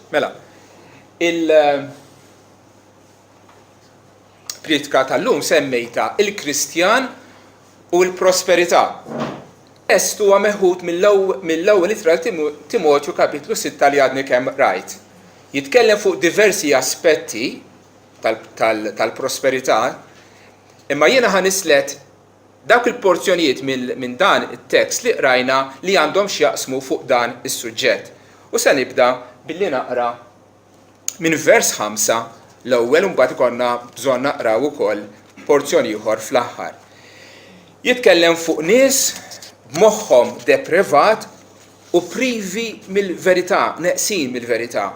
Mela, il-kritika tal-lum semmejta il-Kristjan u l-prosperità. Est huwa meħud mill-ewwel ittra Timotju kapitlu 6 li għadni kemm rajt. Jitkellem fuq diversi aspetti tal-prosperità, imma jiena ħanislet dawk il-porzjonijiet minn dan it-tekst li qrajna li għandhom x'jaqsmu fuq dan is-suġġett. U se nibda billi naqra minn vers 5 l-ewwel u mbagħad ikollna bżonn naqraw ukoll porzjoni ieħor fl-aħħar. Jitkellem fuq nies b'moħħhom deprivat u privi mill-verità, neqsin mill-verità,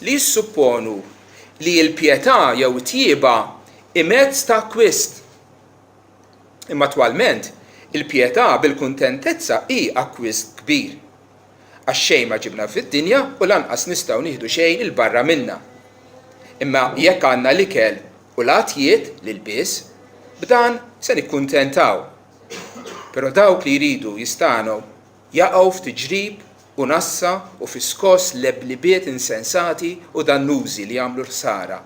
li jissupponu li l-pjetà jew tjieba imezz ta' akkwist. Imma attwalment il-pjetà bil-kuntentezza hi akkwist kbir. Għax xejn ma ġibna fid-dinja u lanqas nistgħu nieħdu xejn il barra minnha. Imma jekk għandna l-ikel u l-għatijiet l-ilbies, b'dan se nikkuntentaw. Però dawk li jridu jistgħu jaqgħu f'tiġrib u nassa u fi skoss leblibiet insensati u dannużi li jagħmlu ħsara,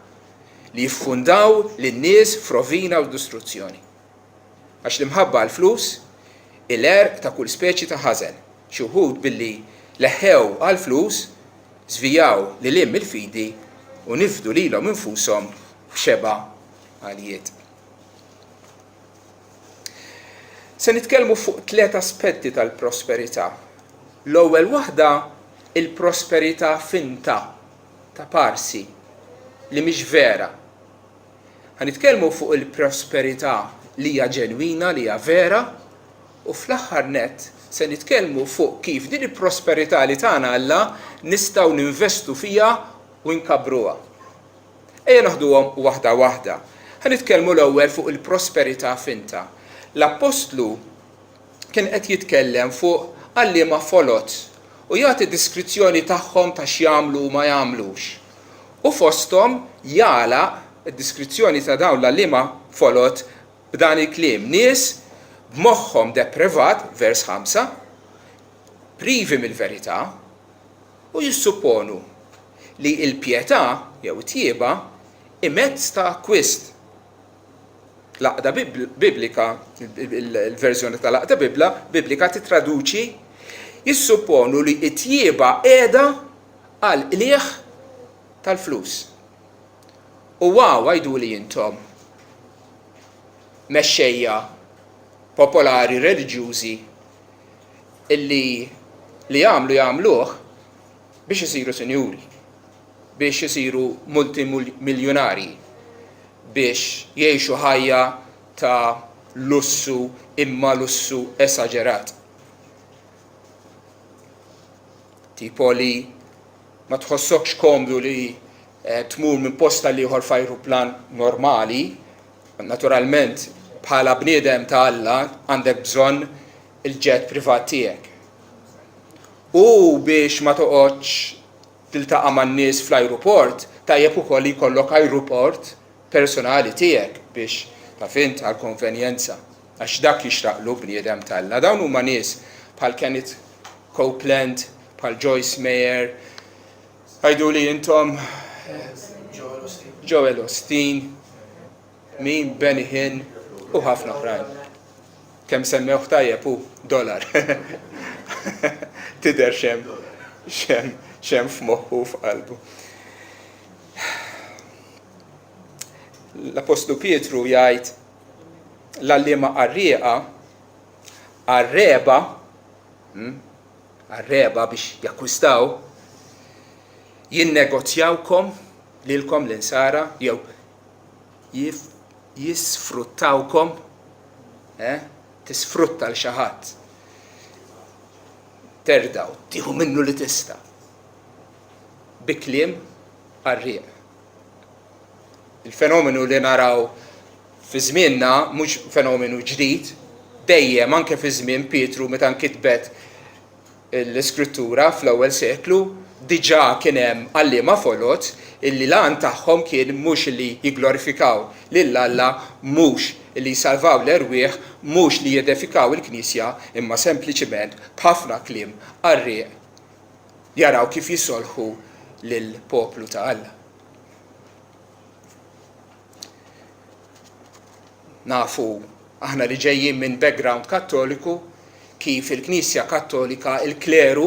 li jiffundaw lin-nies f'rovina u distruzzjoni. Għax li mħabba l-flus, il-erq ta' kull speċi ta' ħażen, xi wħud billi leħħew għall-flus, żvijaw lil hemm il-fidi u nifdu lilhom infushom f'xeba' għalijiet. Se nitkellmu fuq 3 aspetti tal-prosperità. L-ewwel waħda il-prosperità finta ta' parsi li mhix vera. Ħanitkellmu fuq il-prosperità li hija ġenwina, li hija vera, u fl-aħħar nett se nitkellmu fuq kif din il-prosperità li tagħna Alla nistgħu ninvestu fiha u nkabruha. Ejja naħduhom waħda waħda. Ħanitkellmu l-ewwel fuq il-prosperità finta. L-Apostlu kien qed jitkellem fuq għalliema folot u jagħti diskrizzjoni tagħhom ta' x'jagħmlu u ma jagħmlux. U fosthom jagħlaq id-diskrizzjoni ta' dawn l-għalliema folot b'dan il-kliem: nies b'moħħhom deprivat, vers 5, privi mill-verità u jissupponu li l-pjetà jew tjieba imezz ta' akkwist. L-Aqda Biblika, il-verżjoni tal-Aqda Biblika titraduċi jissupponu li t-tjieba qiegħda għal qlieħ tal-flus. U waaw għajdu li intom mexxejja popolari reliġjużi li jagħmluh biex isiru sinjuri, biex isiru multimiljonari, biex jgħixu ħajja ta' lussu imma lussu esaġerat. Tipo li ma tħossokx komdu li tmur minn posta li ieħor f'ajruplan normali, naturalment bħala bniedem ta' Alla għandek bżonn il-ġett privat tiegħek. U biex ma toqgħodx tiltaqa' man-nies fl-ajruport, tajjeb ukoll li jkollok ajruport personali tiegħek biex taf int għall-konvenjenza. Għax dak jixraqlu bniedem ta' Alla. Dawn huma nies bħal Kenneth Copeland, bħal Joyce Meyer, għajdu li intom Joel Osteen, min Benny Hinn u ħafna oħrajn. Kemm semmewh tajjeb hu $. Tidher xem f'moħħu f'qalbu. L-Apostlu Pietru jgħid l-għalliema għarreba biex jakkwistaw jinnegozjawkom lilkom l-insara jew jisfruttawkom, tisfrutta l xi ħadd. Terdaw, tieħu minnu li tista' bi kliem għarrieq. Il-fenomenu li naraw fi żmienna mhux fenomenu ġdid, dejjem anke fi żmien Pietru meta nkitbet l-iskrittura fl-ewwel seklu, diġà kien hemm għalliema folot illi lan tagħhom kien mhux li jigglorifikaw lil Alla, mhux li jsalvaw l-erwieħ, mhux li jedefikaw il-Knisja, imma sempliċement b'ħafna kliem għarrieq jaraw kif jisolħu lill-poplu ta' Alla. Nafu aħna li ġejjin minn background Kattoliku kif il-Knisja Kattolika il-kleru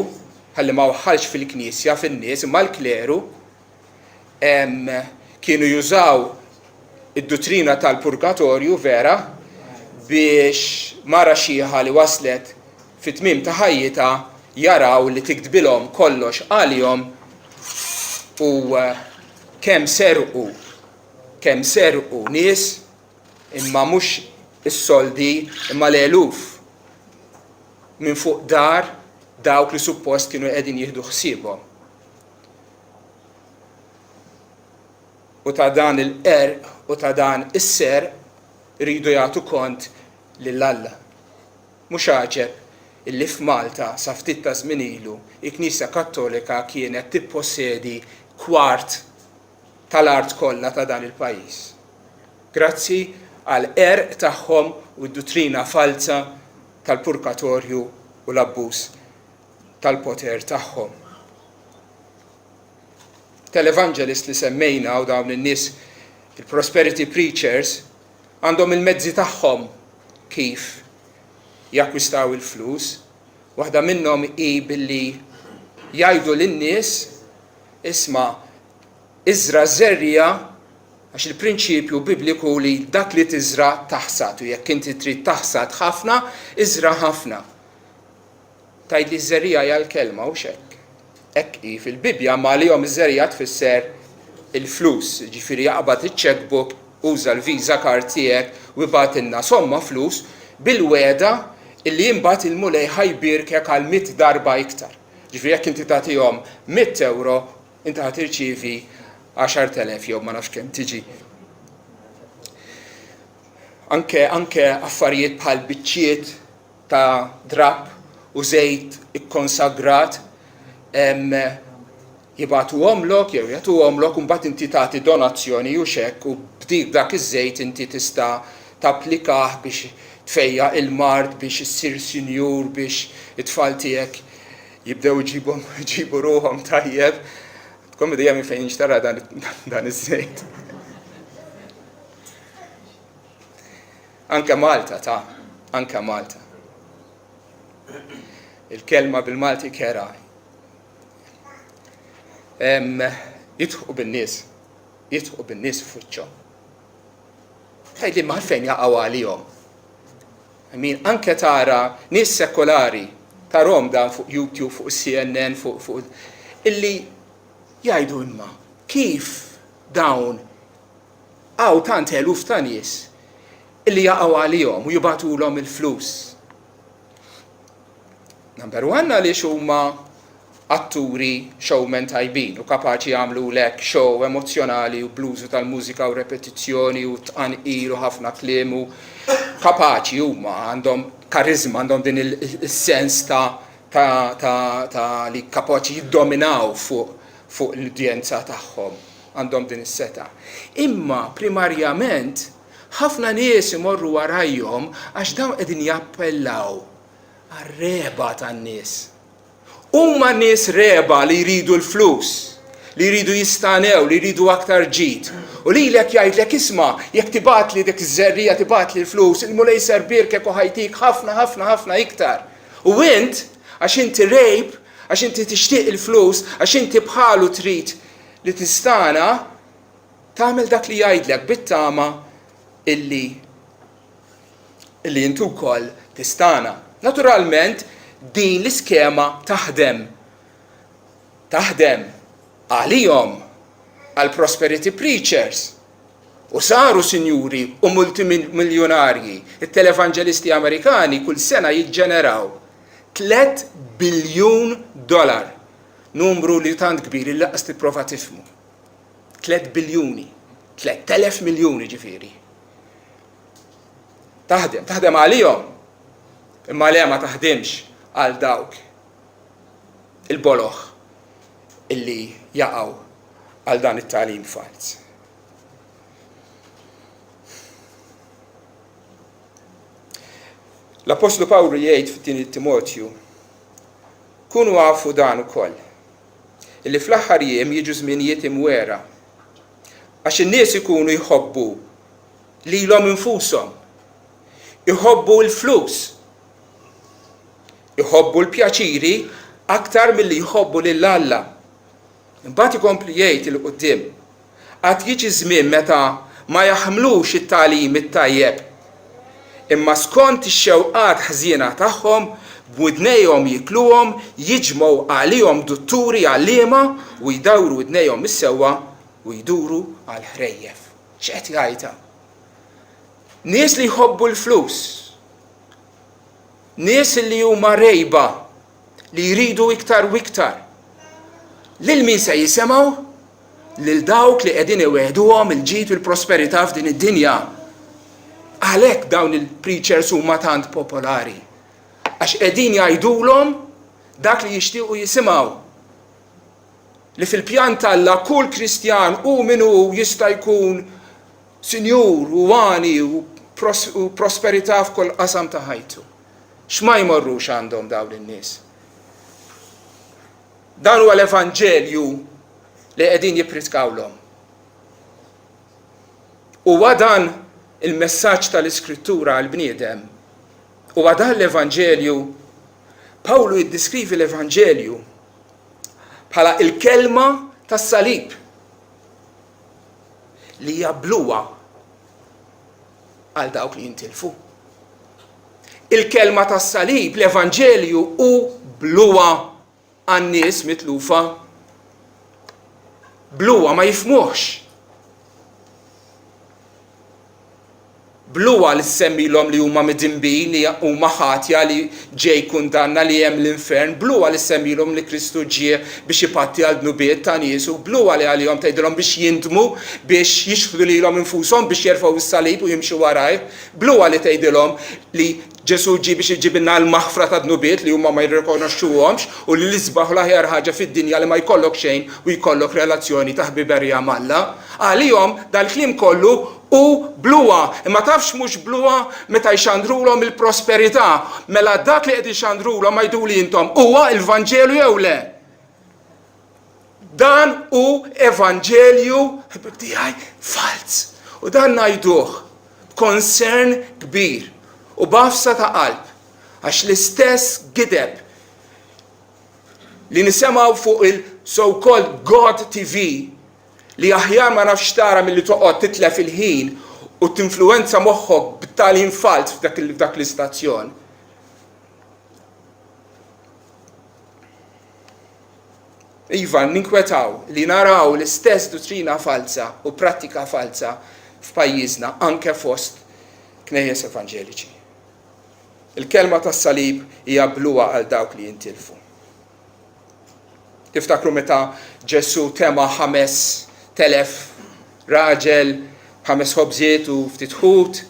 ħalli ma waħħalx fil-Knisja fin-nies imma l-kleru kienu jużaw id-dottrina tal-purgatorju vera biex mara xieħa li waslet fit-tmiem ta' ħajjita jaraw li tikdbilhom kollox għalihom u kemm serqu nies imma mhux is-soldi imma l-eluf minn fuq dar dawk li suppost kienu qegħdin jieħdu ħsiebhom. U ta' dan il-qerq u ta' dan is-ser rridu jagħtu kont lil Alla. Mhux għaġeb illi f'Malta sa ftit ta' żmien ilu il-Knisja Kattolika kienet tippossedi kwart tal-art kollha ta' dan il-pajjiż. Grazzi għal qerq tagħhom u d-dottrina falsa tal-purgatorju u l-abbuż tal-poter tagħhom. Tal-evangelist li semmejna u dawn in-nies il-prosperity preachers għandhom il-mezzi tagħhom kif jakkwistaw il-flus. Waħda minnhom hi billi jgħidu lin-nies isma' iżra żerrija għax il-prinċipju bibliku li dak li tiżra taħsad u jekk inti trid taħsad ħafna, iżra ħafna. Tgħidli ż-żerrija hija l-kelma u x'hekk. Hekk hi fil-Bibja ma lihom iż-żerrija tfisser il-flus, ġifieri jaqbad iċ-checkbook, uża l-Visa card tiegħek u ibatilna somma flus bil-weda illi imbagħad il-mulej ħajbirkek għal 100 darba iktar. Ġifieri jekk inti tagħtihom 100 euro, inti ħad tirċievi 10,000 jew ma nafx kemm tiġi. Anke affarijiet bħal biċċiet ta' drab u żejt ikkonsagrat jibgħatuhomlok jew jagħtuhomlok u mbagħad inti tagħti donazzjoni u xekk u b'dik dak iż-żejt inti tista' tapplikah biex tfejja il-mard biex issir sinjur biex it-tfal tiegħek jibdew iġibu ruhom tajjeb. Tkom dejjem minn fejn nixtara dan iż-żejt. Anke Malta anke Malta. Il-kelma bil-Malti kera. Jidħu bin-nies f'wiċċhom. Tgħidli ma fejn jaqgħu għalihom. Anke tara nies sekolari tarhom dan fuq YouTube, fuq CNN, fuq illi jgħidu imma kif dawn għaw tant eluf ta' nies illi jaqgħu għalihom u jibgħatulhom il-flus. Number 1 għaliex huma atturi showmen tajbin u kapaċi jagħmlu lek show emozjonali u bluzu tal-mużika u repetizzjoni u tqanqir u ħafna kliem u kapaċi huma għandhom karizma, għandhom din il-sens ta' li kapaċi jiddominaw fuq l-udjenza tagħhom, għandhom din is-seta. Imma primarjament ħafna nies imorru warajhom għax dawn qegħdin jappellaw għar-reba tan-nies. Huma nies reba li jridu l-flus, li jridu jistanew, li jridu aktar ġid. U lilek jgħidlek isma' jekk tibatli dik iż-żerrija tibatli l-flus, il-mulej serbirkek u ħajtik ħafna iktar. U int għax inti rejb, għax inti tixtieq il-flus, għax inti bħalu trid li tistana, tagħmel dak li jgħidlek bit-tama illi intu wkoll tistana. Naturalment, din l-iskema taħdem għalihom għal prosperity preachers u saru sinjuri u multimiljonarji. Il-televangelisti Amerikani kull sena jiġġeneraw $3 biljun, numru li tant kbir li laqas tipprova tifhmu. 3 biljuni, 3,000 miljuni ġifieri. Taħdem għalihom, imma le ma taħdimx għal dawk il-boloħ illi jaqgħu għal dan it-tagħlim fals. L-Apostlu Pawlu jgħid fit-tieni Timotju, kunu għafu dan ukoll li fl-aħħar jiem jiġu żminijiet imwera. Għax in-nies ikunu jħobbu lilhom infushom, iħobbu l-flus, iħobbu l-pjaċiri aktar milli jħobbu lil Alla. Imbagħad ikompli jgħid il qudiem qatt jiġi żmien meta ma jaħmlux it-tagħlim it-tajjeb, imma skont ix-xewqat ħżiena tagħhom b'widnejhom jikluhom, jiġmgħu għalihom dutturi għalliema u jdawru widnejhom is-sewwa u jduru għal ħrejjef. X'qed jgħidha? Nies li jħobbu l-flus, nies li huma rejba li jridu iktar u iktar. Lil min se jisimgħu? Lil dawk li qegħdin iweħduhom il-ġid u l-prosperità f'din id-dinja. Għalhekk dawn il-preachers huma tant popolari. Għax qegħdin jgħidulhom dak li jixtiequ jisimgħu. Li fil-pjan tal-Alla kull Kristjan u min hu jista' jkun sinjur u għani u prosperità f'kull qasam ta' ħajtu. X'ma jmorrux għandhom dawn in-nies. Dan huwa l-Evanġelju li qegħdin jippritkawlhom. Huwa dan il-messaġġ tal-Iskrittura għall bniedem. Huwa dan l-Evanġelju, Pawlu jiddeskrivi l-Evanġelju bħala il-kelma tas-salib li hija bluwa għal dawk li jintilfu. Il-kelma tas-salib, l-Evanġelju hu bluwa għan-nies mitlufa. Bluwa ma jifmuhx. Bluwa li semmilhom li huma midinbin, li huma ħatja li ġej kundanna li hemm l-infern, bluwa li semmilhom li Kristu ġie biex ipatti għal dnubiet ta' nies, u bluwa li għalihom tgħidilhom biex jindmu, biex jixħdu lilhom infushom biex jerfgħu is-salib u jimxu warajh, bluwa li tgħidilhom li Ġesu ġie biex iġibilna l-maħfra ta' dnubiet li huma ma jirrikonoxxuhomx u li l-isbaħ l-aħjar ħaġa fid-dinja li ma jkollok xejn u jkollok relazzjoni ta' ħbiberija mal-Alla. Għalihom dal-kliem kollu u bluwa, imma tafx mhux bluwa meta jxandrulhom il-prosperità, mela dak li qed ixandrulhom ma jduli intom huwa l-Vanġelju jew le. Dan hu Evanġelju tiegħi fals. U dan ngħiduh b'konsern kbir u b'afsa ta' qalb, għax l-istess gideb li nisemgħu fuq il-so-called God TV li aħjar ma nafx tara milli toqgħod titlef il-ħin u tinfluwenza moħħok bit-tagħlim fals f'dak l-istazzjon. Iva, ninkwetaw li naraw l-istess dottrina falsa u prattika falsa f'pajjiżna anke fost knejjes evanġeliċi. Il-kelma tas-salib hija bluwa għal dawk li jintilfu. Tiftakru meta Ġesu tema 5,000 raġel, 5 ħobżiet u ftit ħut,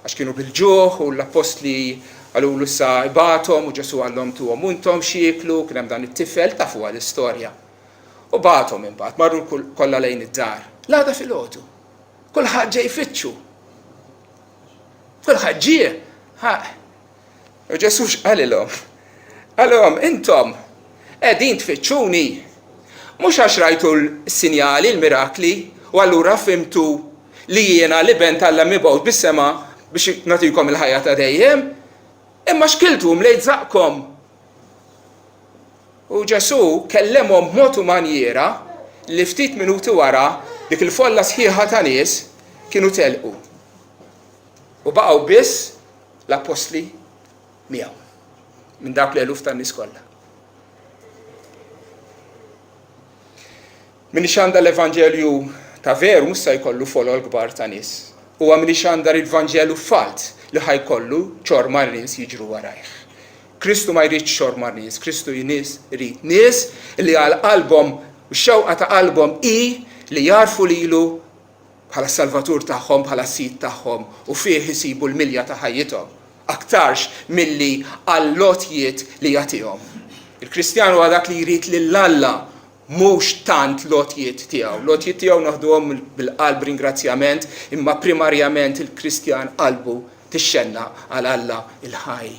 għax kienu bil-ġuħ u l-apostli għalulu sa ibatom u Ġesu għallhom tuhom untom xieklu, kien hemm dan it-tifel tafu għal-istorja. U batom imbagħad marru kollha lejn id-dar. L-għada fil-għodu. Kulħadd ġej jfittxu. Kulħadd ġie. U Ġesu x'qalilhom? Għalhom intom qegħdin tfittxuni mhux għax rajtu l-sinjali, l-mirakli, u allura fimtu li jiena li bent Alla mibgħut bis-sema biex nagħtikom il-ħajja ta' dejjem, imma xkiltum lejn żaqkom. U Ġesu kellemhom b'mod u manjera li ftit minuti wara dik il-folla sħiħa ta' nies kienu telqu. U baqgħu biss l-apostli miegħu minn dak l-eluf tan-nies kollha. Min ixandar l-Evanġelju ta' veru mhux se jkollu folol kbar ta' nies. Huwa min ixandar l-Evanġelju falt li ħajkollu ċorma nies jiġru warajh. Kristu ma jridx ċorma nies, Kristu jrid nies li għal qalbhom u x-xewqa ta' qalbhom li jarfu lilu bħala salvatur tagħhom, bħala sid tagħhom u fih isibu l-milja ta' ħajjithom, aktarx milli għall-lotjiet li jagħtihom. Il-Kristjan huwa dak li jrid lill-Alla mhux tant lotjiet tiegħu. Lotjiet tiegħu naħduhom bil-qalb ringrazzjament, imma primarjament il-Kristjan qalbu tixxenna għal Alla il-ħaj.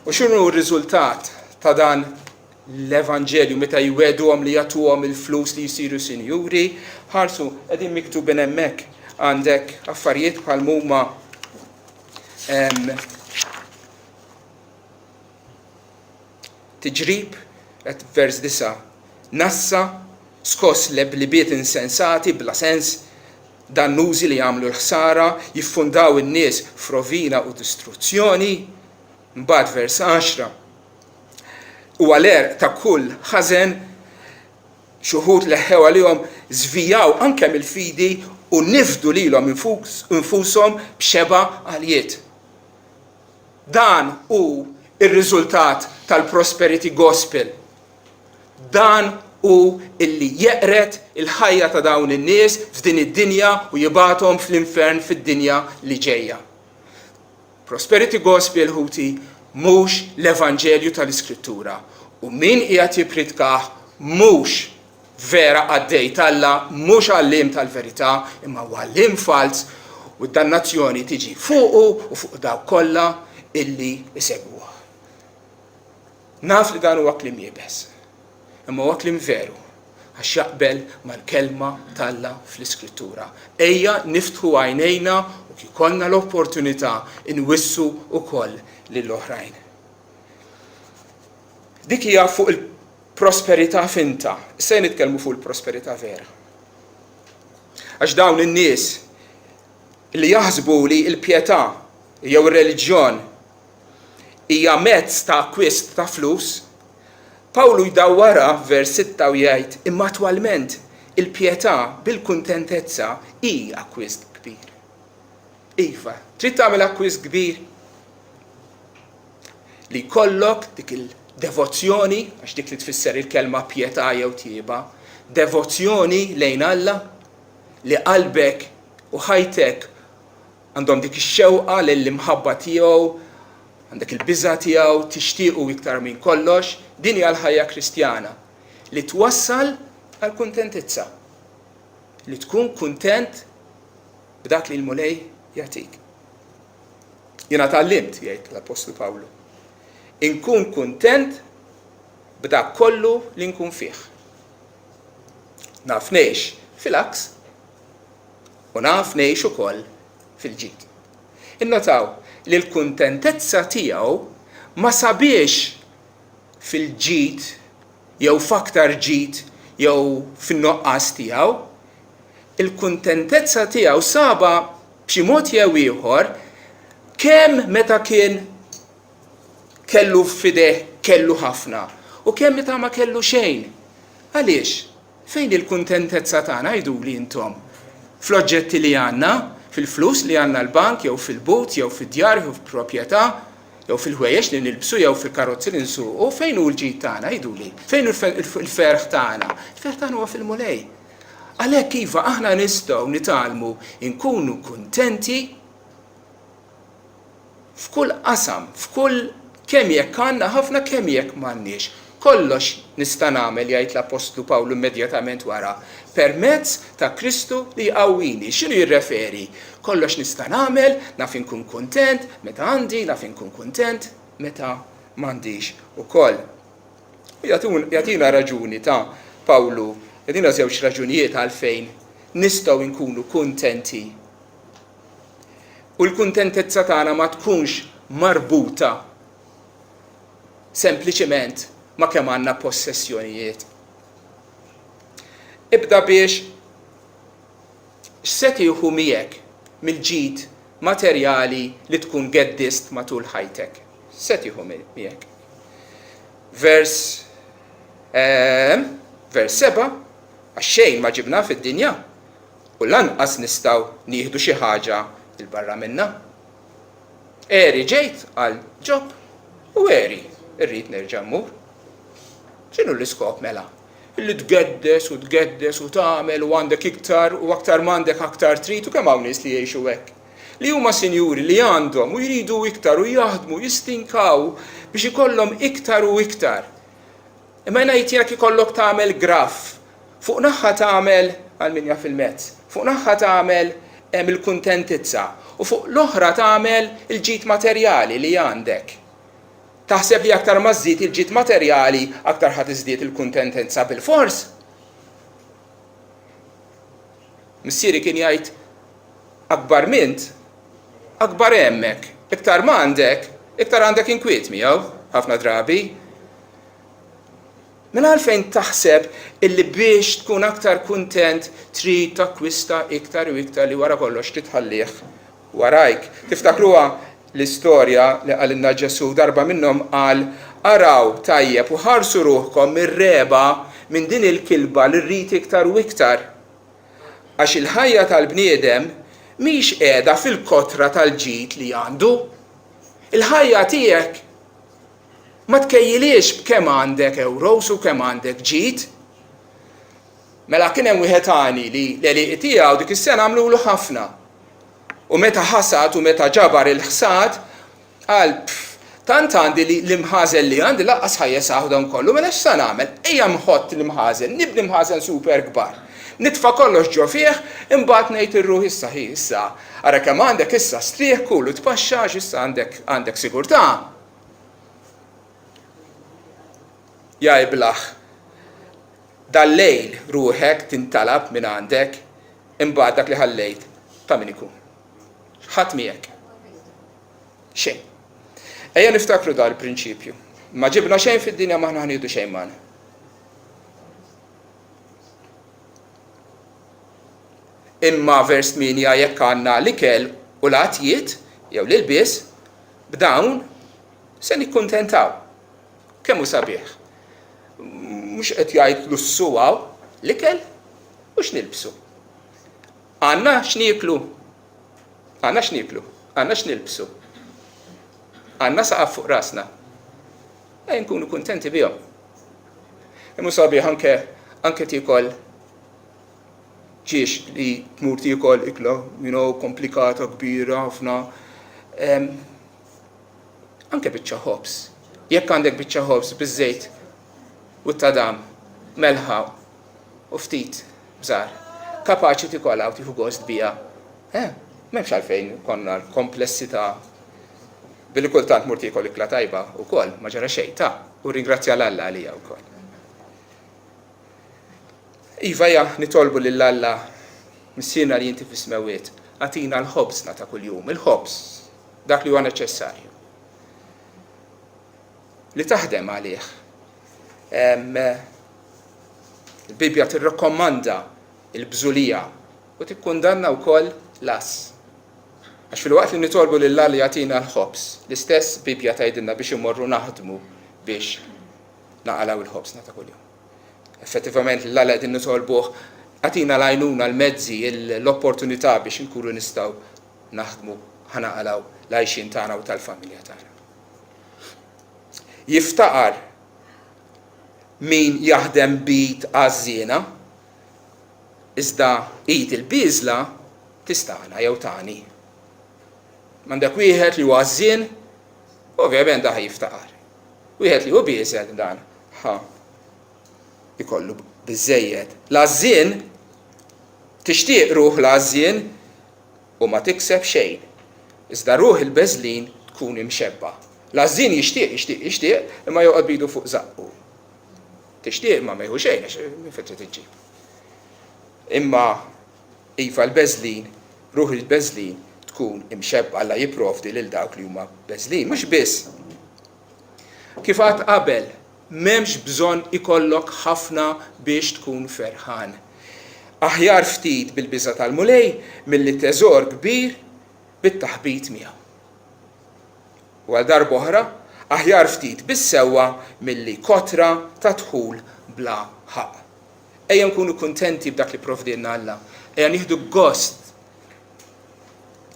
U x'inhu r-riżultat ta' dan l-Evanġelju meta jwedduhom li jagħtuhom il-flus li jsiru sinjuri? Ħarsu qegħdin miktubin hemmhekk għandek affarijiet bħal huma tiġrib qed vers 9 nassa skoss leblibiet insensati bla sens dannużi li jagħmlu l-ħsara jiffundaw in-nies f'rovina u distruzzjoni. Mbagħad vers 10 u għaler ta' kull ħażen xuħud leħħew għalihom żvijaw anke mill-fidi u nifdu lilhom infushom b'xeba għaljiet. Dan hu ir-riżultat tal-prosperity gospel. Dan hu illi jeqret il-ħajja ta' dawn in-nies f'din id-dinja u jibgħathom fl-infern fid-dinja li ġejja. Prosperity gospel ħuti mhux l-Evanġelju tal-Iskrittura u min qiegħed jippridkah mhux vera għaddej tal-Alla, mhux għalliem tal-verità, imma għalliem fals u d-dannazzjoni tiġi fuqu u fuq dawk kollha illi isegwuh. Naf li dan huwa kliem jiebes, imma huwa kliem veru għax jaqbel mal-kelma tal-Alla fl-Iskrittura. Ejja niftħu għajnejna u kikollna l-opportunità inwissu wkoll lill-oħrajn. Dik hija fuq il-prosperità finta. Issa nitkellmu fuq il-prosperità vera. Għax dawn in-nies li jaħsbu li l-pjetà jew ir-reliġjon hija mezz ta' akkwist ta' flus, Pawlu jdawwara vers 6 u jgħid imma attwalment il-pjetà bil-kuntentezza hija akkwist kbir. Iva, trid tagħmel akkwist kbir li jkollok dik il-devozzjoni, għax dik li tfisser il-kelma pjetà jew tieba, devozzjoni lejn Alla li qalbek u ħajtek għandhom dik ix-xewqa lill-imħabba tiegħu, għandek il-biża' tiegħu tixtiequ iktar minn kollox, din hija l-ħajja Kristjana li twassal għal kuntentizza. Li tkun kuntent b'dak li l-mulej jagħtik. Jiena tallimt jgħid l-Apostlu Pawlu. Inkun kuntent b'dak kollu li nkun fih. Naf ngħix fil-aks u naf ngħix ukoll fil-ġid. Innotaw li l-kuntentezza tiegħu ma sabiex fil-ġid jew f'aktar ġid jew fin-noqqas tiegħu. Il-kuntentezza tiegħu saba b'xi mod jew ieħor kemm meta kien kellu f'ideh kellu ħafna u kemm meta ma kellu xejn. Għaliex? Fejn il-kuntentezza tagħna jgħiduli intom? Fl-oġġetti li għandna, fil-flus li għandna l-bank jew fil-but jew fid-djar jew fil-proprjetà jew fil-ħwejjeġ li nilbsu jew fil-karozzi li nsuqu, fejn hu l-ġid tagħna jgħiduli? Fejn il-ferħ tagħna? Il-ferħ tagħna huwa fil-mulej. Għalhekk iva aħna nistgħu nitgħallmu nkunu kuntenti f'kull qasam, f'kull kemm jekk għandna ħafna kemm jekk m'għandniex. Kollox nista' nagħmel jgħid l-Apostlu Pawlu immedjatament wara permezz ta' Kristu li jqawwini. X'inhu jirreferi? Kollox nista' nagħmel, naf inkun kuntent meta għandi, naf inkun kuntent meta m'għandix ukoll. Jagħtina raġuni ta' Pawlu, jagħtina żewġ raġunijiet għalfejn nistgħu nkunu kuntenti. U l-kuntentezza tagħna ma tkunx marbuta sempliċement ma kemm għandna possessjonijiet. Ibda biex x'se tieħu miegħek mill-ġid materjali li tkun geddist matul ħajtek. Se tieħu miegħek. Vers 7 għax-xejn ma ġibna fid-dinja u lanqas nistgħu nieħdu xi ħaġa il barra minna. Eri ġejt għal ġob u eri irrid nerġa' mmur. X'inhu l-iskop mela? Illi tgeddes u tagħmel u għandek iktar u aktar m'għandek aktar trid u kemm hawn nies li jgħixu hekk. Li huma sinjuri li għandhom u jridu iktar u jaħdmu jistinkaw biex ikollhom iktar u iktar. Imma ngħid jekk ikollok tagħmel graff, fuq naħa tagħmel għal min jaf il-mezz, fuq naħa tagħmel hemm il-kuntentizza u fuq l-oħra tagħmel il-ġid materjali li għandek. Taħseb li aktar ma żżid il-ġid materjali, aktar ħadd iżdied il-kuntentenza bil-fors. Missieri kien jgħid akbar mint, akbar hemmhekk, iktar ma għandek, iktar għandek inkwiet miegħu ħafna drabi. Mela għalfejn taħseb illi biex tkun aktar kuntent trid takkwista iktar u iktar li wara kollox titħallih warajk. Tiftakruha l-istorja li qalilna Ġesu darba minnhom qal araw tajjeb u ħarsu ruħkom mir-reba minn din il-kilba li rrid iktar u iktar. Għax il-ħajja tal-bniedem mhix qiegħda fil-kotra tal-ġid li għandu. Il-ħajja tiegħek ma tkejjiliex b'kemm għandek euros u kemm għandek ġid. Mela kien hemm wieħed għani li l-għeliq tiegħu dik is-sena għamlulu ħafna. U meta ħasad u meta ġabar il-ħsad qal tant għandi li l-imħażel li għandi laqqas ħajjesaħu dan kollu, mela x'sa nagħmel? Ejja nħott l-imħażel, nibni imħażel super kbar. Nitfa kollox ġo fih, imbagħad ngħid ir-ruħ issa. Ara kemm għandek issa strieħ kull u tpaxxax issa għandek sigurtà. Ja iblaħ, dal-lejl ruħek tintalab minn għandek, imbagħad dak li ħallejt ta' min ikun. Ħadd miegħek. Xejn. Ejja niftakru dan il-prinċipju. Ma ġibna xejn fid-dinja ma aħna ħnieħdu xejn magħna. Imma vers 8 jekk għandna l-ikel u l-għatijiet jew l-ilbies b'dawn se nikkuntentaw. Kemm hu sabiħ. Mhux qed jgħid lussu għaw l-ikel u x'nilbsu. Għandna x'nieklu. Għandna x'nieklu, għandna x'nilbsu. Għandna saqaf fuq rasna. Nkunu kuntenti bihom. Imma sabiħ anke tikol ġiex li tmur tikol ikla, komplikata, kbira, ħafna. Anke biċċa ħobs. Jekk għandek biċċa ħobs biż-żejt u t-tadam, melħa u ftit bżar, kapaċi tikolha u tieħu gost biha. M'hemmx għalfejn konna l-komplessità billi kultant mur tikol ikla tajba wkoll ma ġara xejn ta' u ringrazzja l-Alla għalija wkoll. Iva nitolbu lill-Alla missiena li inti fis-smawiet, għatina l-ħobsna ta' kuljum, il-ħobs, dak li huwa neċessarju. Li taħdem għalih. Il-Bibja tirrakkomanda il-bżulija u tikkundanna wkoll l-as. Għax fil-waqt li nitolbu lill-Alla li jagħtina l-ħobs, l-istess Bibja tgħidilna biex imorru naħdmu biex naqalaw il-ħobsna ta' kuljum. Effettivament l-Alla qegħdin nitolbuh għatina l-għajnuna l-mezzi, l-opportunità biex inkunu nistgħu naħdmu ħanaqalaw l-għajxin tagħna u tal-familja tagħna. Jiftaqar min jaħdem bit għażiena, iżda id il-biżla tista'na jew tani. M'għandek wieħed li huwa għażien, ovvjament dah jiftaqar. Wieħed li hu biżel dan, ikollu biżejjed. L-għażien tixtieq ruħ l-għażien u ma tikseb xejn. Iżda ruħ il-beżlin tkun imxebba. L-għażien jixtieq imma joqgħod bidu fuq zaqqu. Tixtieq ma jħu xejn għax min fejn trid iġġib. Imma iva l-beżlin, ruħ il-beżlin tkun imxebba Alla jipprovdi lil dawk li huma beżlin, mhux biss. Kif għad qabel, m'hemmx bżonn ikollok ħafna biex tkun ferħan. Aħjar ftit bil-biża' tal-mulej milli teżor kbir bit-taħbit miegħu. U għal darba oħra, aħjar ftit bis-sewwa milli kotra ta' dħul bla ħaq. Ejja nkunu kuntenti b'dak li provdilna Alla. Ejja nieħdu gost.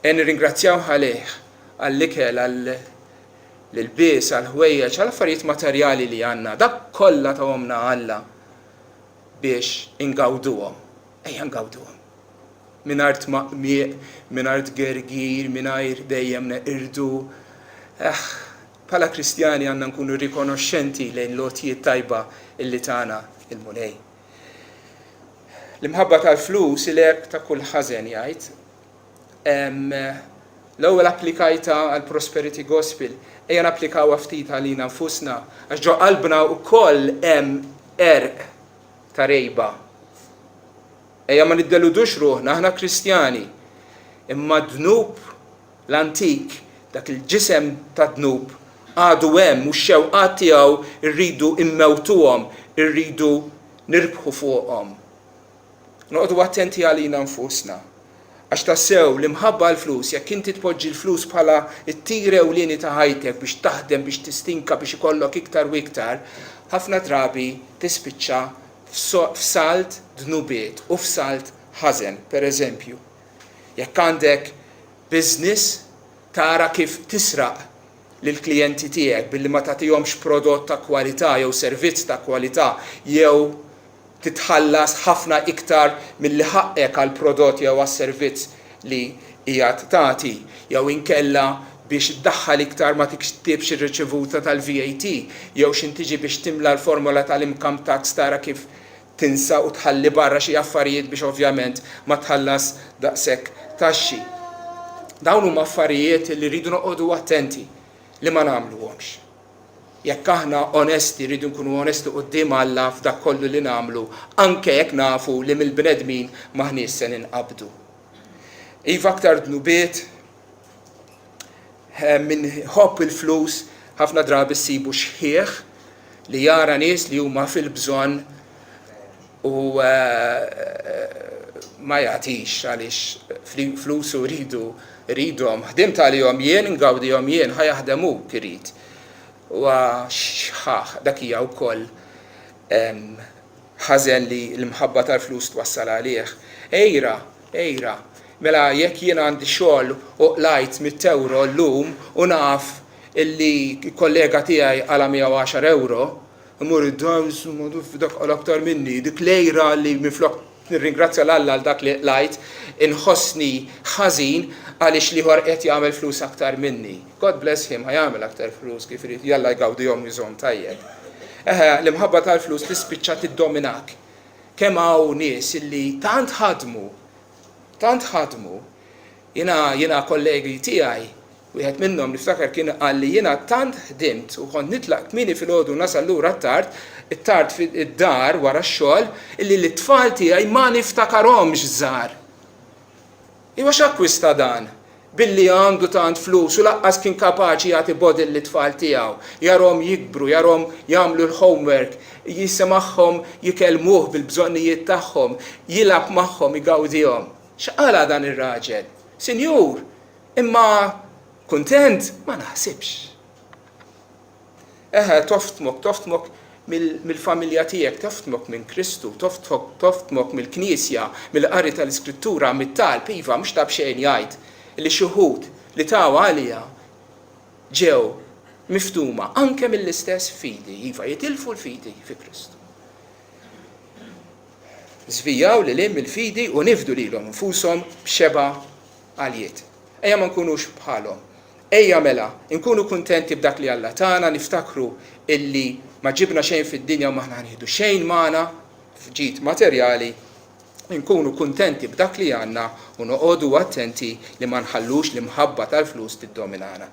Ejja nirringrazzjaw għalih għall-ikel, l-bies, għal-ħwejjeġ, għal-affarijiet materjali li għandna, dak kollha tagħhomna Alla biex ingawduhom. Ejja ngawduhom. Mingħajr gergir, mingħajr dejjem neqirdu. Bħala Kristjani għandna nkunu rikonoxxenti lejn l-għotjiet tajba illi tagħna il-mulej. L-imħabba tal-flus il-erb ta' kull ħażen jgħid L-ewwel applikajta għal Prosperity Gospel, ejja napplikaw ftit għalina nfusna, għax ġo qalbna wkoll hemm erq ta' rejba. Ejja ma niddeludux ruħna, aħna Kristjani, imma dnub l-antik, dak il-ġisem ta' dnub, għadu hemm u x-xewqat tiegħu rridu immewtuhom, irridu nirbħu fuqhom. Noqogħdu attenti għalina nfusna. Għax tassew l-imħabba l-flus, jekk inti tpoġġi l-flus bħala t-tir ewlieni ta' ħajtek biex taħdem, biex tistinka, biex ikollok iktar u iktar, ħafna drabi tispiċċa f'salt dnubiet u f'salt ħażen, pereżempju. Jekk għandek business, tara kif tisraq lill-klijenti tiegħek billi ma tagħtihomx prodott ta' kwalità jew servizz ta' kwalità jew titħallas ħafna iktar milli ħaqek għal prodott jew għas-servizz li qiegħed tagħti, jew inkella biex tdaħħal iktar ma tiktibx ir-riċevuta tal-VAT, jew x'intiġi biex timla l-formola tal-income tax tara kif tinsa u tħalli barra xi affarijiet biex ovvjament ma tħallas daqshekk taxxi. Dawn huma affarijiet li rridu noqogħdu attenti li ma nagħmluhomx. Jekk aħna onesti, rridu nkunu onesti quddiem Alla f'dak kollu li nagħmlu, anke jekk nafu li mill-bnedmin maħniex se ninqabdu. Iva aktar dnubiet min ħobb il-flus ħafna drabi ssibu xħieħ li jara nies li huma fil-bżonn u ma jagħtix għaliex flusu ridhom ħdimt għalihom jien, ngawdihom jien, ħajaħdemuk irid. U xħaħ, dak hija wkoll ħażen li l-mħabba tal-flus twassal għalih. Ejra, mela jekk jien għandi xogħol u qlajt 100 euro llum u naf illi kollega tiegħi għala 110 euro, imur dak għal aktar minni, dik lejra li minflok nirringrazzja l-Alla għal dak li qlajt, inħossni ħażin għaliex li qed jagħmel flus aktar minni. God bless him, ħajamel aktar flus kif irid jalla jgawdihom jużhom tajjeb. L-imħabba tal-flus tispiċċa tiddominak. Kemm hawn nies illi tant ħadmu, jiena kollegi tiegħi, wieħed minnhom niftakar kien qal li jiena tant ħdimt u kont nitlaq kmieni filgħodu nasal lura it-tard fid-dar wara x-xogħol illi l-tfal tiegħi ma niftakarhomx żgħar. Iwa x'akkwista dan? Billi għandu tant flus u laqqas kien kapaċi jagħti bodil lit-tfal tiegħu, jarhom jikbru, jarhom jagħmlu l-homework, jisimagħhom jikelmuh bil-bżonnijiet tagħhom, jilab magħhom, igawdihom. X'qala dan ir-raġel? Sinjur, imma kuntent ma naħsibx. Toftmok mill-familja tiegħek, toftmok minn Kristu, toftmok mill-Knisja, mill-qari tal-Iskrittura, mit-talb, iva mhux tab xejn jgħid li xi wħud li taw għalija ġew miftuma anke mill-istess fidi, iva jitilfu l-fidi fi Kristu. Żvijaw li lem il-fidi u nifdu lilhom infushom b'xeba għaljiet. Ejja ma nkunux bħalhom. Ejja mela, nkunu kuntenti b'dak li Alla tagħna, niftakru illi ma ġibna xejn fid-dinja u maħna nieħdu xejn magħna f'ġid materjali, nkunu kuntenti b'dak li għandna u noqogħdu attenti li ma nħallux l-imħabba tal-flus tiddominana.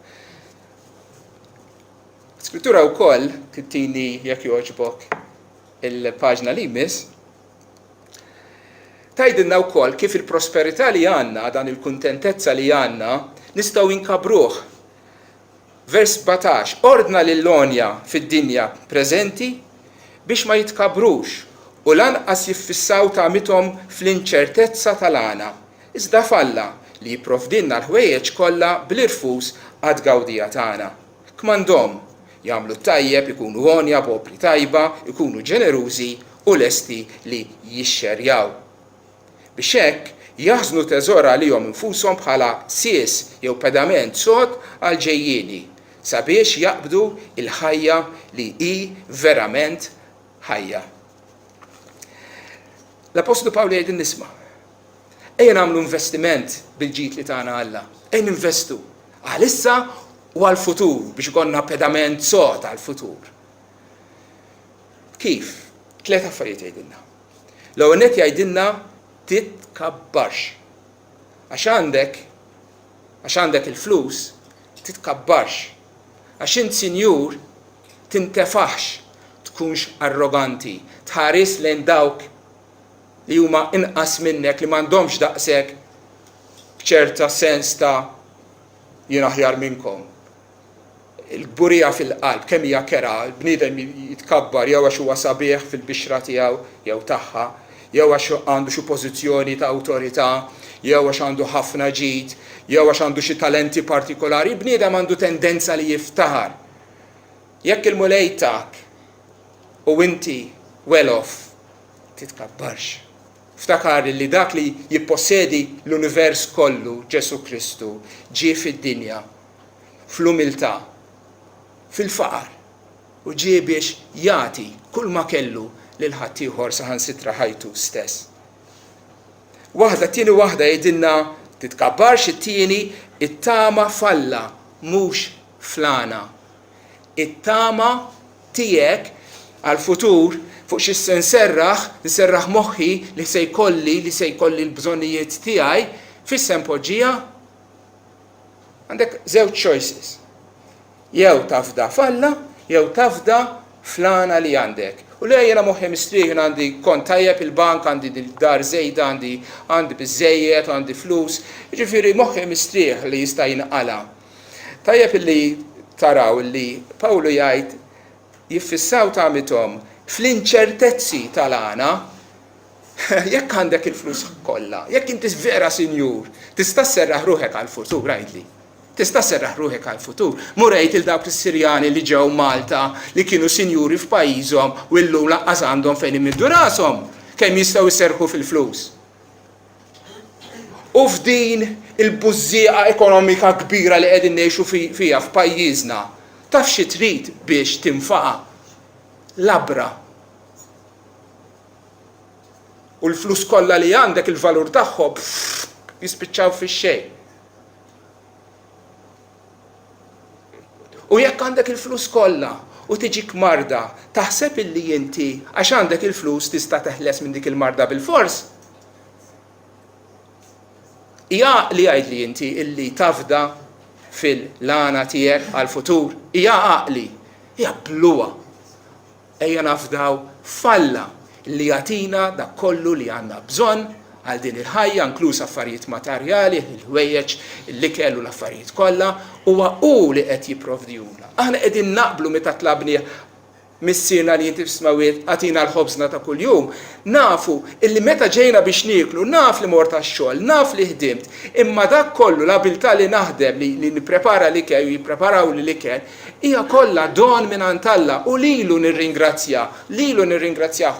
Skrittura wkoll tittini jekk jogħġbok il-paġna li jmiss, tgħidilna wkoll kif il-prosperità li għandna, dan il-kuntentezza li għandna, nistgħu inkabruh. Vers 17, ordna lill-onja fid-dinja preżenti biex ma jitkabrux u lanqas jiffissaw tagħmithom fl-inċertezza tal-għana. Iżda falla li jipprovdilna l-ħwejjeġ kollha bl-irfus għad gawdija tagħna. Kmandhom jagħmlu tajjeb, ikunu onja, popli tajba, ikunu ġenerużi u lesti li jixxerjaw. Biex hekk jaħżnu teżor għalihom infushom bħala sies jew pedament sod għal ġejjieni sabiex jaqbdu il-ħajja li hi verament ħajja. L-Apostlu Pawli jgħid nisma' ejja nagħmlu investiment bil-ġid li tagħna Alla. Ejja ninvestu għalissa u għall-futur biex ikollna pedament sod għall-futur. Kif? 3 affarijiet jgħidilna. L-ewwel nett jgħidilna titkabbarx. Għax għandek Għax għandek il-flus, titkabbarx. Għax int sinjur, tintefaħx, tkunx arroganti, tħares lejn dawk li huma inqas minnek li m'għandhomx daqshekk b'ċerta sens ta' jien aħjar minnkom. Il-gburija fil-qalb, kemm hija kera, l-bniedem jitkabbar jew għax huwa sabiħ fil-bixra tiegħu jew tagħha, jew għax għandu xi pożizzjoni ta' awtorità, jew għax għandu ħafna ġid, jew għax għandu xi talenti partikolari, bniedem għandu tendenza li jiftaħar. Jekk il-mulejtak u inti well off, titkabbarx. Ftakar li dak li jippossedi l-univers kollu, Ġesu Kristu, ġie fid-dinja, fl-umiltà, fil-faqar, u ġie biex jagħti kull ma kellu lil ħaddieħor saħansitra ħajtu stess. Tieni waħda jgħidilna titkabbarx, it-tieni it-tama falla mhux flana. It-tama tiegħek għal-futur fuq xi se nserraħ moħħi li se jkolli l-bżonnijiet tiegħi fis-se mpoġġija. Għandek żewġ choices. Jew tafda falla, jew tafda flana li għandek. U li jiena moħħi mistrieħ għandi kont tajjeb il-bank, għandi dar żejda, għandi biżejjed, għandi flus, jiġifieri moħħi mistrieħ li jista' jinqala. Tajjeb illi taraw illi Pawlu jgħid jiffissaw tagħmithom fl-inċertezzi tal-għana, jekk għandek il-flus kollha, jekk inti vera sinjur, tista' sserraħ ruħek għall-futur għajdli. Tista' serraħ ruħek għall-futur. Murejt il-dawk is-Sirjani li ġew Malta li kienu sinjuri f'pajjiżhom u llum laqqas għandhom fejn imiddu rashom kemm jistgħu jserħu fil-flus. U f'din il-bużżieqa ekonomika kbira li qegħdin ngħixu fiha f'pajjiżna, taf xi trid biex tinfaqa labra. U l-flus kollha li għandek il-valur tagħhom jispiċċaw fix-xejn. U jekk għandek il-flus kollha u tiġik marda, taħseb illi inti għax għandek il-flus tista' teħles minn dik il-marda bil-fors? Hija li għajdli inti illi tafda fil-lana tiegħek għall-futur, hija għaqli, hija bluwa. Ejja nafdaw falla li jagħtina dak kollu li għandna bżonn għal din il-ħajja, inkluż affarijiet materjali, il-ħwejjeġ, il-likel u l-affarijiet kollha, huwa hu li qed jipprovdihulna. Aħna qegħdin naqblu meta tlabni missierna li inti f'smawiet għatina l-ħobżna ta' kuljum, nafu illi meta ġejna biex nieklu, naf li mort għax-xogħol, naf li ħdimt, imma dak kollu l-abilità li naħdem li nipprepara l-ikel u jippreparaw li l-ikel, hija kollha don mingħand Alla u lilu nirringrazzjah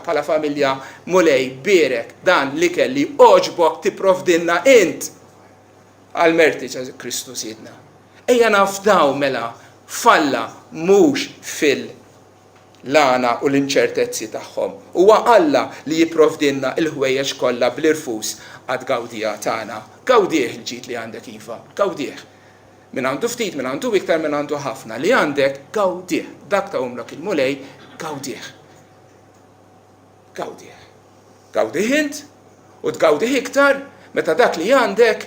bħala familja Mulej Berek dan l-ikel li oġbok tipprovdilna int għal-merti ta' Kristu Sidna. Ejja nafdaw mela falla mhux fil-lana u l-inċertezzi tagħhom. Huwa Alla li jipprovdilna il-ħwejjeġ kollha bl-irfus għad gawdija tagħna. Gawdieħ il-ġid li għandek iva, gawdieħ. Min għandu ftit, min għandu iktar, min għandu ħafna. Li għandek gawdieħ. Dak ta' umlok il-mulej, gawdieħ. Gawdieħ. Gawdieħ int u tgawdieħ iktar meta dak li għandek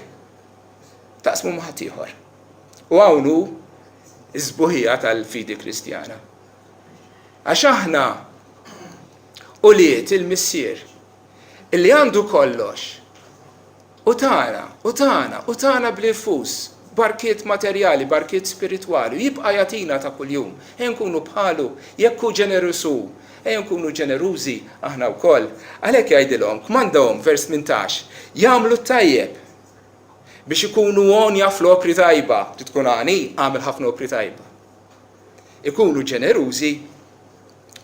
taqsmu ma' ħadd ieħor. U hawn hu iż-żbuħija tal-fidi Kristjana. Għax aħna uliet il-missier illi għandu kollox u tagħna bl-irfus, barkiet materjali, barkiet spiritwali, jibqa' jagħtina ta' kuljum. Ejja nkunu bħalu, jekk hu ġenerusu, ejja nkunu ġenerużi aħna wkoll. Għalhekk jgħidilhom, kmandahom vers 18, jagħmlu tajjeb biex ikunu għonja fl-opri tajba. Tkun għani, għamel ħafna opri tajba. Ikunu ġenerużi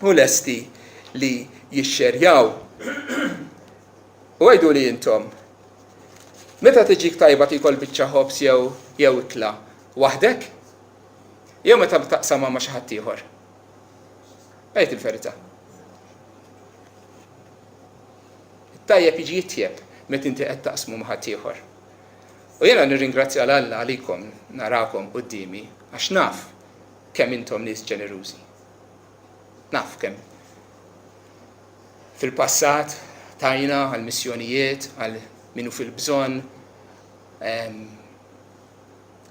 u lesti li jixxerjaw. U għajdu li intom, meta tiġik tajba tikol biċċa ħobs jew ikla waħdek? Jew meta taqsama ma' xi ħadd ieħor? Għajt il-verità. Tajjeb jiġi jitjieb meta inti qed taqsmu ma' ħadd ieħor. U jiena nirringrazzja Alla għalikom narakom qudiemi għax naf kemm intom nies ġenerużi. Naf kemm. Fil-passat tajna għal missjonijiet, għal minu fil-bżonn,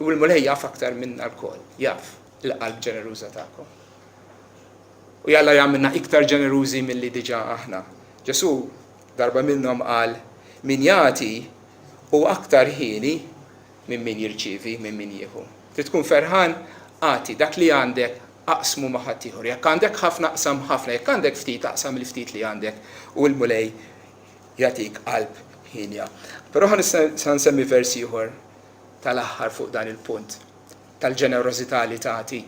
U l-mulej jaf aktar minna l-kol, jaf il-qalb ġeneruża tagħkom. U jalla jagħmilna iktar ġenerużi milli diġà aħna. Ġesu darba minnhom qal min jagħti u aktar ħieni minn min jirċievi, minn min jieħu. Trid tkun ferħan għati dak li għandek aqsmu ma' ħadd ieħor. Jekk għandek ħafna aqsam ħafna, jekk għandek ftit aqsam il-ftit li għandek u l-mulej jagħtik qalb ħinja. Però ħan nsemmi versi ieħor tal-aħħar fuq dan il-punt tal-ġenerożità li tagħti.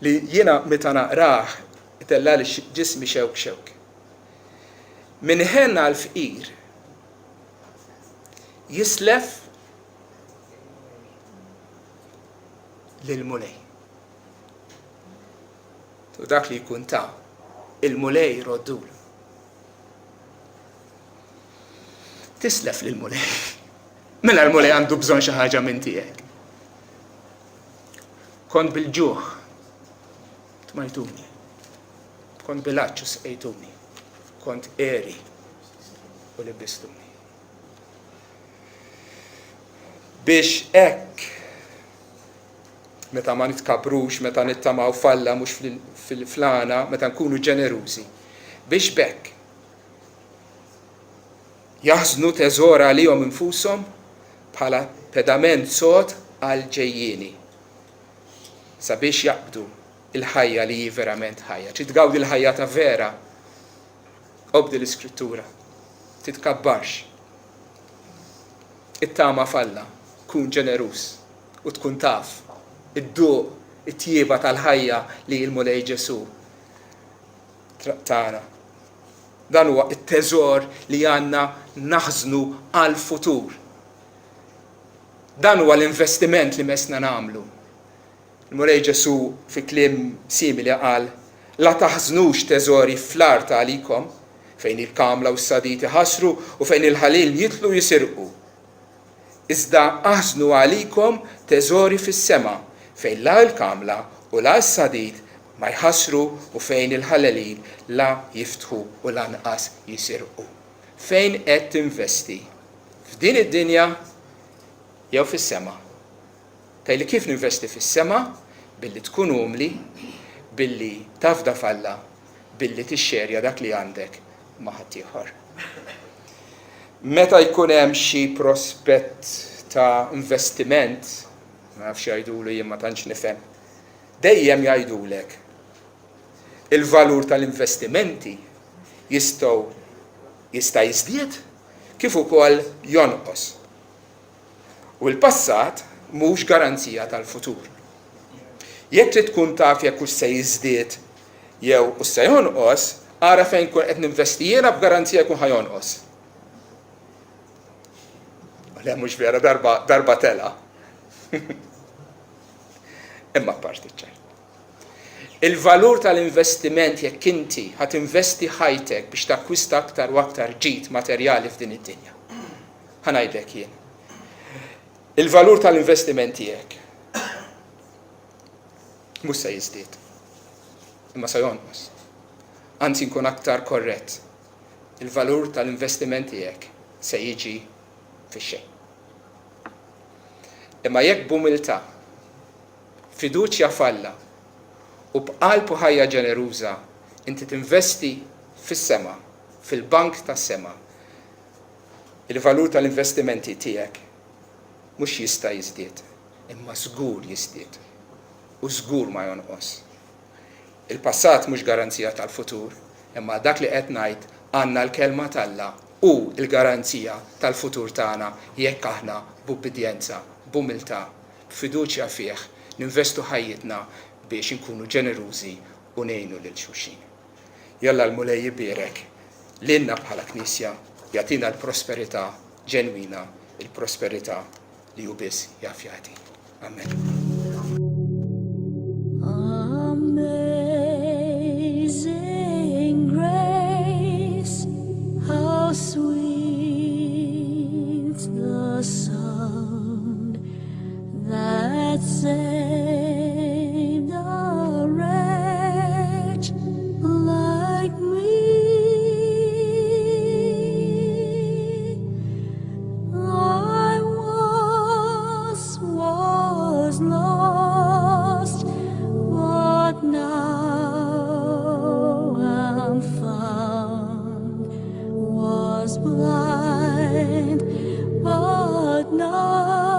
Li jiena meta naqrah itella li ġismi xewk. Min ħenna l-fqir jislef lil-mulej. U dak li jkun ta' il-mulej roddul. Tislef lil-mulej. Mela l-mulej għandu bżonn xi ħaġa minn tiegħek. Kont bil-ġuħ, tmajtuni. Kont bil-aċċu sqejtuni. Kont eri u libistuni. Biex hekk meta ma nitkabrux, meta nittamaw falla mhux fil-flana, meta nkunu ġenerużi. Biex bekk jaħżnu teżora għalihom infushom bħala pedament sod għal ġejjieni. Sabiex jaqbdu il-ħajja li hi verament ħajja. Titgawdi l-ħajja ta' vera. Obdi l-iskrittura. Titkabbarx. It-tama falla. Kun ġenerus. U tkun taf. Id-duq, it-tjieba tal-ħajja li l-mulej Ġesu tagħna. Dan huwa it-teżor li għandna naħżnu għal-futur. Dan huwa l-investiment li mesna nagħmlu. Il-mulej Ġesu fi kliem simili qal: la taħżnux teżori fl-art għalikom fejn il-kamla u s-saditi ħasru u fejn il-ħalil jitlu jisirqu. Iżda aħżnu għalikom teżori fis-sema fejn la l-kamla u la s-sadit ma jħasru u fejn il-ħalelin la jiftħu u lanqas jisirqu. Fejn qed tinvesti? F'din id-dinja jew fis-sema? Tajli kif ninvesti fis-sema? Billi tkun umli, billi tafda falla, billi tixxerja dak li għandek ma' ħadd ieħor. Meta jkun hemm xi prospett ta' investiment, ma nafx jgħidulu jien ma tantx nifhem, dejjem jgħidulek il-valur tal-investimenti jista' jiżdied kif ukoll jonqos. U l-passat mhux garanzija tal-futur. Jekk trid tkun taf jekk hux se jiżdied jew hux se jonqos, ara fejn kun qed ninvesti jiena b'garanzija jkun ħajonqos. Le mhux vera darba tela. Imma parti ċar. Il-valur tal-investiment jekk inti ħadd investi ħajtek biex takkwista aktar u aktar ġid materjali f'din id-dinja. Ħanajdlek jien. Il-valur tal-investiment tiegħek mhux se jiżdied. Imma se jonqos. Anzi nkun aktar korrett. Il-valur tal-investiment tiegħek se jiġi fix-xejn. Imma jekk b'umiltà, fiduċja falla u b'qalb u ħajja ġeneruża inti tinvesti fis-sema, fil-bank tas-sema, il-valur tal-investimenti tiegħek mhux jista' jiżdied, imma żgur jiżdied u żgur ma jonqos. Il-passat mhux garanzija tal-futur, imma dak li qed ngħid għandna l-kelma t'Alla u l-garanzija tal-futur tagħna jekk aħna b'ubbidjenza, b'umiltà, b'fiduċja fih, ninvestu ħajjitna biex inkunu ġenerużi u ngħinu lil xulxin. Jalla l-mulej jibierek lilna bħala Knisja jagħtina l-prosperità ġenwina, il-prosperità li hu biss jaf jagħti. Amen. but not